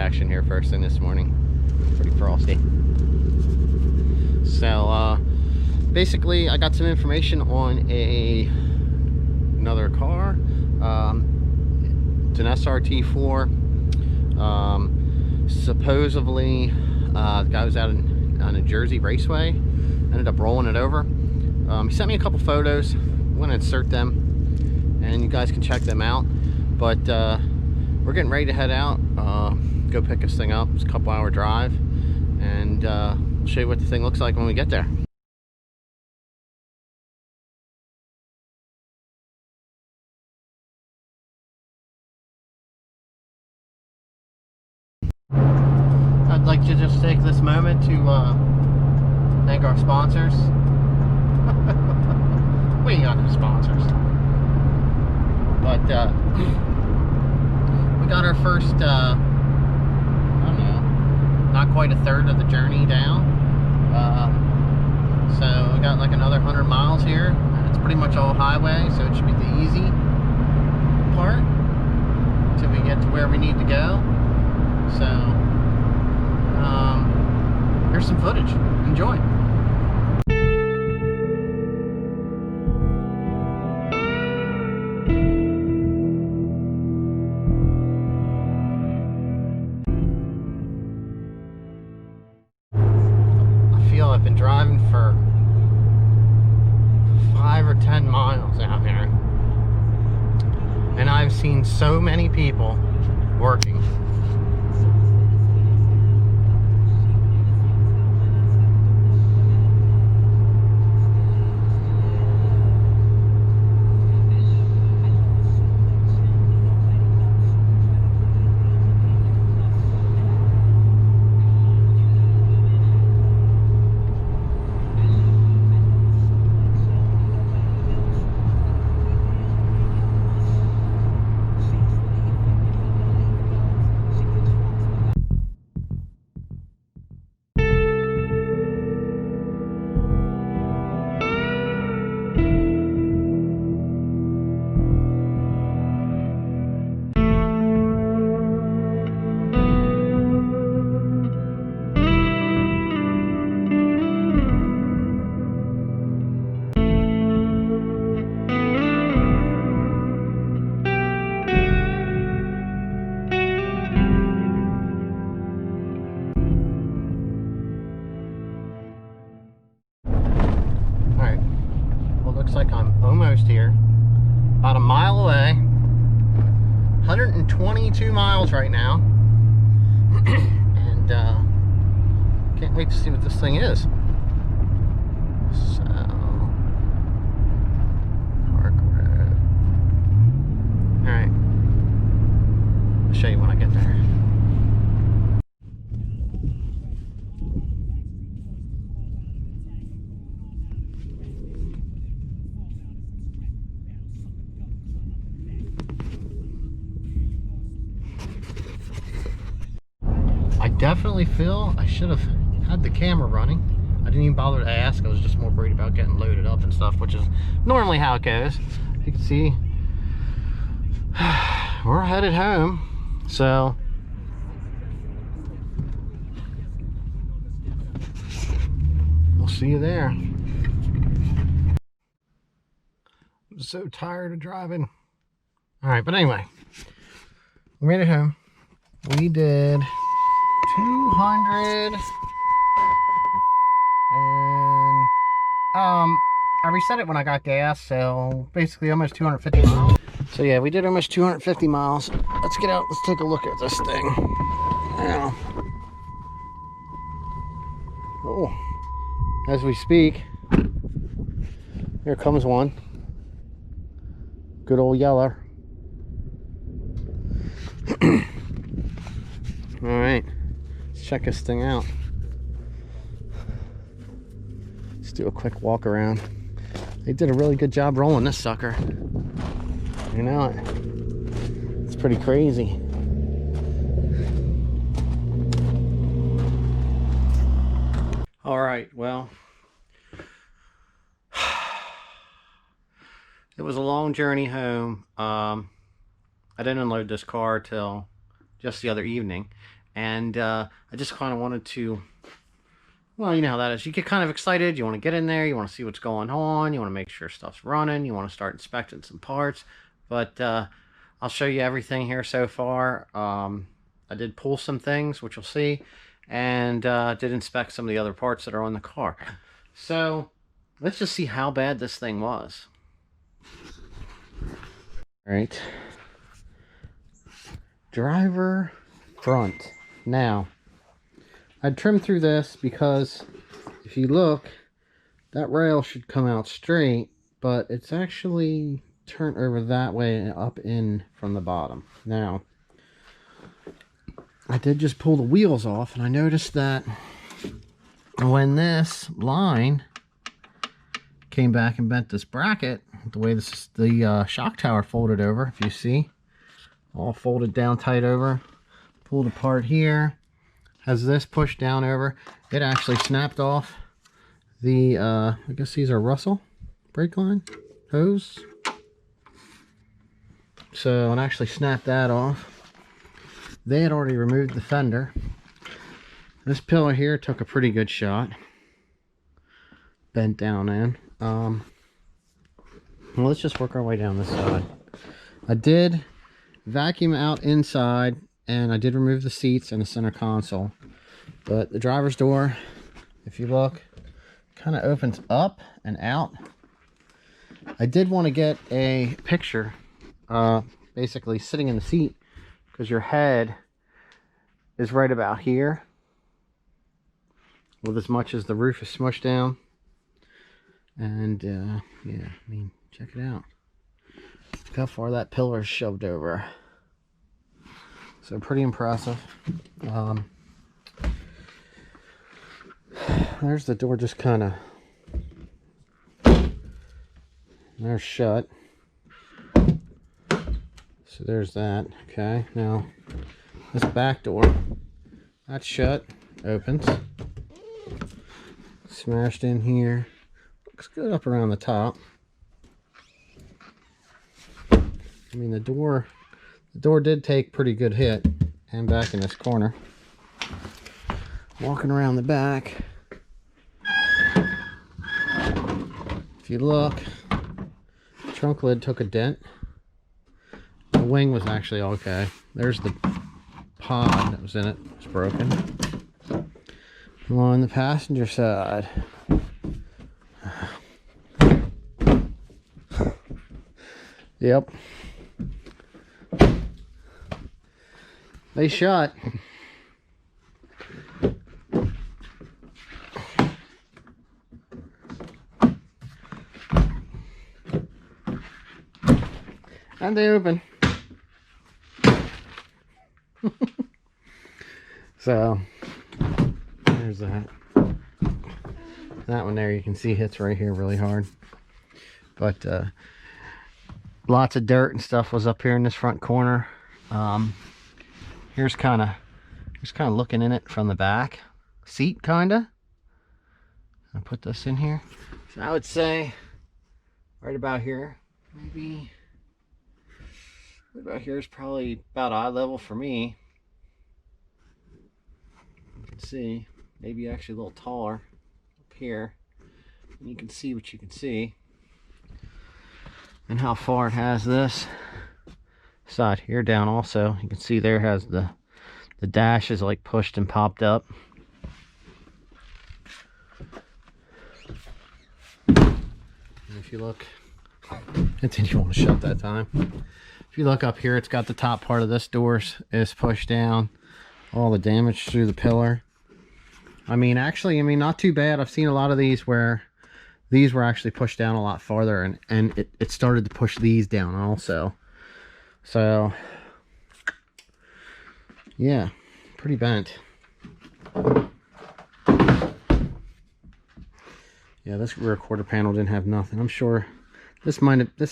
action here first thing this morning. It's pretty frosty. So basically I got some information on another car. It's an NSRT4. Supposedly the guy was out on a Jersey Raceway, ended up rolling it over. He sent me a couple photos. I'm going to insert them and you guys can check them out. But we're getting ready to head out, go pick this thing up. It's a couple hour drive, and I'll show you what the thing looks like when we get there. I'd like to just take this moment to thank our sponsors. We ain't got no sponsors, but we got our first, I don't know, not quite a third of the journey down. So we got like another 100 miles here. It's pretty much all highway, so it should be the easy part till we get to where we need to go. So here's some footage. Enjoy. I've been driving for 5 or 10 miles out here, and I've seen so many people working. Looks like I'm almost here, about a mile away, 122 miles right now, and can't wait to see what this thing is. So, Park Road. Alright, I'll show you when I get there. I definitely feel I should have had the camera running. I didn't even bother to ask. I was just more worried about getting loaded up and stuff, which is normally how it goes. You can see we're headed home, so we'll see you there. I'm so tired of driving. All right, but anyway, we made it home. We did 200 and I reset it when I got gas, so basically almost 250 miles. So yeah, we did almost 250 miles. Let's get out, let's take a look at this thing. Now, oh, as we speak, here comes one. Good old Yeller. All right, let's check this thing out. Let's do a quick walk around. They did a really good job rolling this sucker. You know, it's pretty crazy. All right, well, it was a long journey home. I didn't unload this car till just the other evening, And I just kind of wanted to, well, you know how that is. You get kind of excited. You want to get in there. You want to see what's going on. You want to make sure stuff's running. You want to start inspecting some parts. But I'll show you everything here so far. I did pull some things, which you'll see, and did inspect some of the other parts that are on the car. So let's just see how bad this thing was. All right. Driver front. Now, I trimmed through this because if you look, that rail should come out straight, but it's actually turned over that way and up in from the bottom. Now, I did just pull the wheels off, and I noticed that when this line came back and bent this bracket, the way the shock tower folded over, if you see, all folded down tight over, pulled apart here, has this pushed down over. It actually snapped off the, I guess these are Russell brake line hose. So it actually snapped that off. They had already removed the fender. This pillar here took a pretty good shot. Bent down in. Well, let's just work our way down this side. I did vacuum out inside, and I did remove the seats and the center console. But the driver's door, if you look, kind of opens up and out. I did want to get a picture, basically sitting in the seat, because your head is right about here, with as much as the roof is smushed down. And yeah, I mean, check it out. Look how far that pillar is shoved over. So pretty impressive. There's the door, just kind of, there's shut. So there's that. Okay, now this back door, that's shut, opens, smashed in here. Looks good up around the top. I mean, the door did take pretty good hit, and back in this corner. Walking around the back, if you look, the trunk lid took a dent. The wing was actually okay. There's the pod that was in it. It's broken. On the passenger side, yep, they shut. And they open. So there's that. That one there, you can see hits right here really hard. But lots of dirt and stuff was up here in this front corner. Here's kind of looking in it from the back seat, kind of. I'll put this in here. So I would say right about here, maybe right about here is probably about eye level for me. You can see, maybe actually a little taller up here. And you can see what you can see. And how far it has this side here down also. You can see there has the dash is like pushed and popped up. And if you look, it didn't want to shut that time. If you look up here, it's got the top part of this door is pushed down. All the damage through the pillar. I mean, actually, not too bad. I've seen a lot of these where these were actually pushed down a lot farther, and it started to push these down also. So yeah, pretty bent. Yeah, this rear quarter panel didn't have nothing. I'm sure this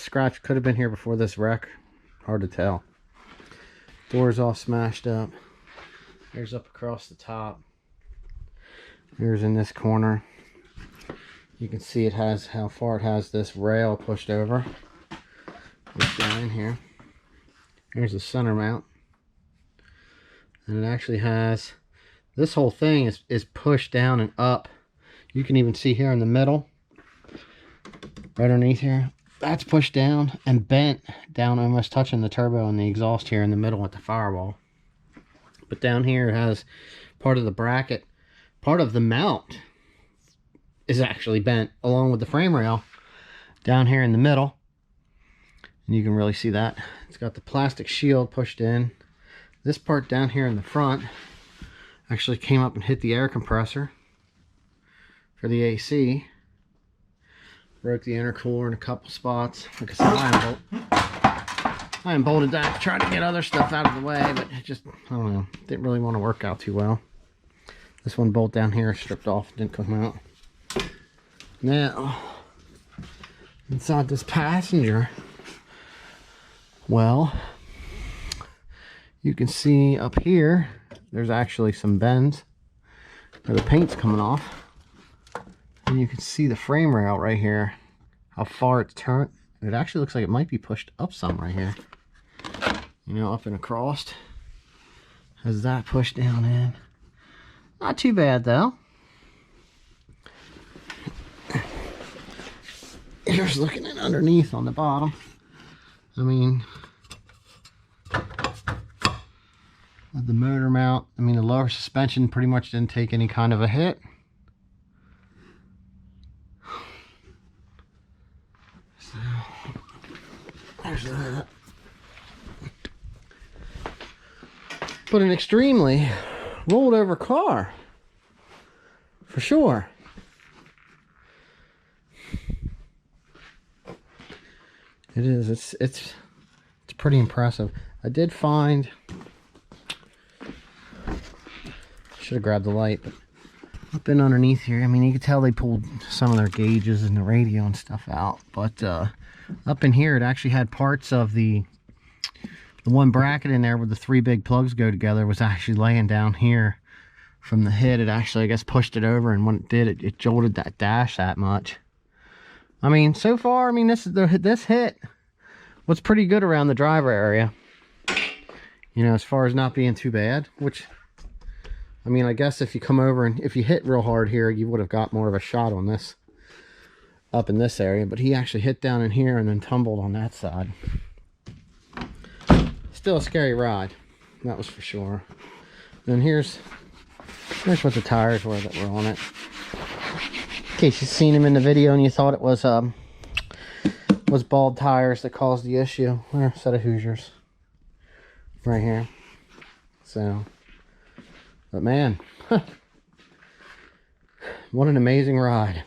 scratch could have been here before this wreck. Hard to tell. Doors all smashed up. Here's up across the top. Here's in this corner. You can see it has how far it has this rail pushed over. It's down in here. Here's the center mount. And it actually has, this whole thing is pushed down and up. You can even see here in the middle, right underneath here, that's pushed down and bent down, almost touching the turbo and the exhaust here in the middle at the firewall. But down here it has part of the bracket, part of the mount is actually bent along with the frame rail down here in the middle. And you can really see that. It's got the plastic shield pushed in. This part down here in the front actually came up and hit the air compressor for the AC. Broke the intercooler in a couple spots. Like I said, I unbolted that to try to get other stuff out of the way, but it just, I don't know, didn't really want to work out too well. This one bolt down here stripped off, didn't come out. Now, inside this passenger, well, you can see up here, there's actually some bends where the paint's coming off. And you can see the frame rail right here, how far it's turned. It actually looks like it might be pushed up some right here. You know, up and across. Has that pushed down in. Not too bad though. Here's looking at underneath on the bottom. I mean, the motor mount, I mean the lower suspension pretty much didn't take any kind of a hit. So, there's that. But an extremely rolled over car, for sure. It is, it's pretty impressive. I did find, should have grabbed the light, but up in underneath here, I mean, you can tell they pulled some of their gauges and the radio and stuff out, but up in here, it actually had parts of the one bracket in there where the three big plugs go together was actually laying down here from the hit. It actually, I guess, pushed it over, and when it did, it jolted that dash that much. I mean, so far, I mean, this hit was pretty good around the driver area. You know, as far as not being too bad, which, I mean, I guess if you come over and if you hit real hard here, you would have got more of a shot on this, up in this area. But he actually hit down in here and then tumbled on that side. Still a scary ride, that was for sure. Then here's what the tires were that were on it. In case you've seen them in the video and you thought it was bald tires that caused the issue. Or a set of Hoosiers right here. So, but man, what an amazing ride.